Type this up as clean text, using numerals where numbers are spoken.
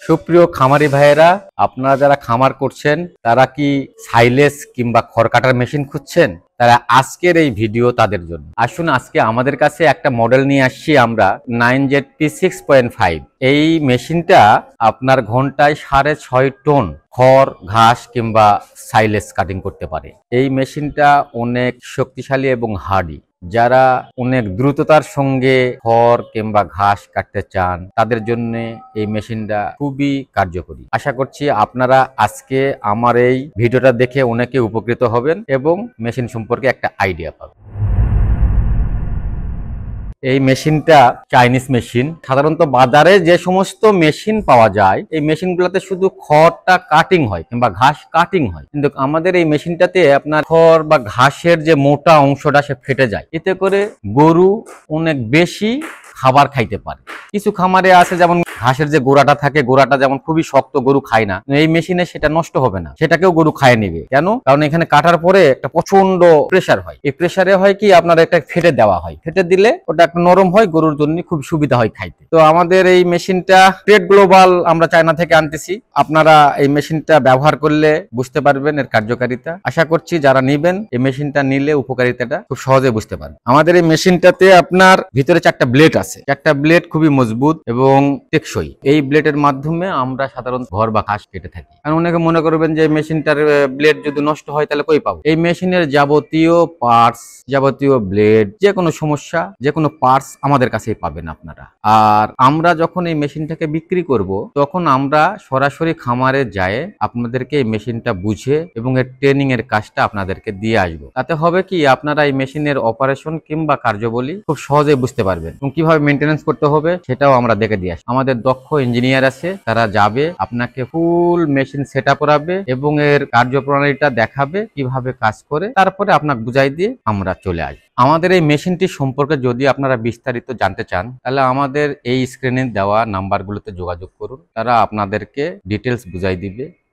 সুপ্রিয় খামারি ভাইয়েরা, আপনারা যারা খামার করছেন তারা কি সাইলেজ কিংবা খড় কাটার মেশিন খুঁজছেন? তারা আজকের এই ভিডিও তাদের জন্য। আসুন, আজকে আমাদের কাছে একটা মডেল নিয়ে আসছি আমরা, 9ZP6.5। এই মেশিনটা আপনার ঘন্টায় 6.5 টন খড়, ঘাস কিংবা সাইলেজ কাটিং করতে পারে। এই মেশিনটা অনেক শক্তিশালী এবং হার্ডি। যারা অনেক দ্রুততার সঙ্গে খড় কিংবা ঘাস কাটতে চান তাদের জন্য এই মেশিনটা খুবই কার্যকরী। আশা করছি আপনারা আজকে আমার এই ভিডিওটা দেখে অনেকে উপকৃত হবেন এবং মেশিন সম্পর্কে একটা আইডিয়া পাবেন। এই মেশিনটা চাইনিজ মেশিন। সাধারণত বাজারে যে সমস্ত মেশিন পাওয়া যায় এই মেশিনগুলোতে শুধু খড়টা কাটিং হয় কিংবা ঘাস কাটিং হয়, কিন্তু আমাদের এই মেশিনটাতে আপনার খড় বা ঘাসের যে মোটা অংশটা সে ফেটে যায়, এতে করে গরু অনেক বেশি খাবার খাইতে পারে। কিছু খামারে আছে যেমন ঘাসের যে গোড়াটা থাকে, গোড়াটা যেমন খুবই শক্ত, গরু খায় না। এই মেশিনে সেটা নষ্ট হবে না, সেটাকেও গরু খায় নেবে। কেন? কারণ এখানে কাটার পরে একটা প্রচন্ড প্রেসার হয়। এই প্রেসারে হয় কি, আপনার একটা ফেটে দেওয়া হয়, ফেটে দিলে ওটা একটা নরম হয়, গরুর জন্য খুব সুবিধা হয় খাইতে। তো আমাদের এই মেশিনটা ট্রেড গ্লোবাল আমরা চায়না থেকে আনতেছি। আপনারা এই মেশিনটা ব্যবহার করলে বুঝতে পারবেন এর কার্যকারিতা। আশা করছি যারা নিবেন এই মেশিনটা নিলে উপকারিতাটা খুব সহজে বুঝতে পারবেন। আমাদের এই মেশিনটাতে আপনার ভিতরে 4টা ব্লেড আছে। 4টা ব্লেড খুবই মজবুত এবং টেকসই। এই ব্লেডের মাধ্যমে আমরা সাধারণত ঘর বা ঘাস কেটে থাকি। কারণ অনেকে মনে করবেন যে মেশিনটার ব্লেড যদি নষ্ট হয় তাহলে কই পাবো? এই মেশিনের যাবতীয় পার্টস, যাবতীয় ব্লেড, যে কোনো সমস্যা, যে কোনো পার্টস আমাদের কাছেই পাবেন আপনারা। আর আমরা যখন এই মেশিনটাকে বিক্রি করব তখন আমরা সরাসরি খামারে যায় আপনাদেরকে এই মেশিনটা বুঝে এবং এর ট্রেনিং এর কাজটা আপনাদেরকে দিয়ে আসবো। তাতে হবে কি, আপনারা এই মেশিনের অপারেশন কিংবা কার্যাবলী খুব সহজে বুঝতে পারবেন এবং কিভাবে মেনটেনেন্স করতে হবে সেটাও আমরা দেখে দিয়ে আসি। আমাদের দক্ষ ইঞ্জিনিয়ার আছে, তারা যাবে আপনাকে ফুল মেশিন সেট আপ করাবে এবং এর কার্যপ্রণালীটা দেখাবে কিভাবে কাজ করে, তারপরে আপনাকে বুঝাই দিয়ে আমরা চলে আসবো। আমাদের এই মেশিনটি সম্পর্কে যদি আপনারা বিস্তারিত জানতে চান তাহলে আমাদের এই স্ক্রিনে দেওয়া নাম্বারগুলোতে যোগাযোগ করুন, তারা আপনাদেরকে ডিটেলস বুঝাই দিবে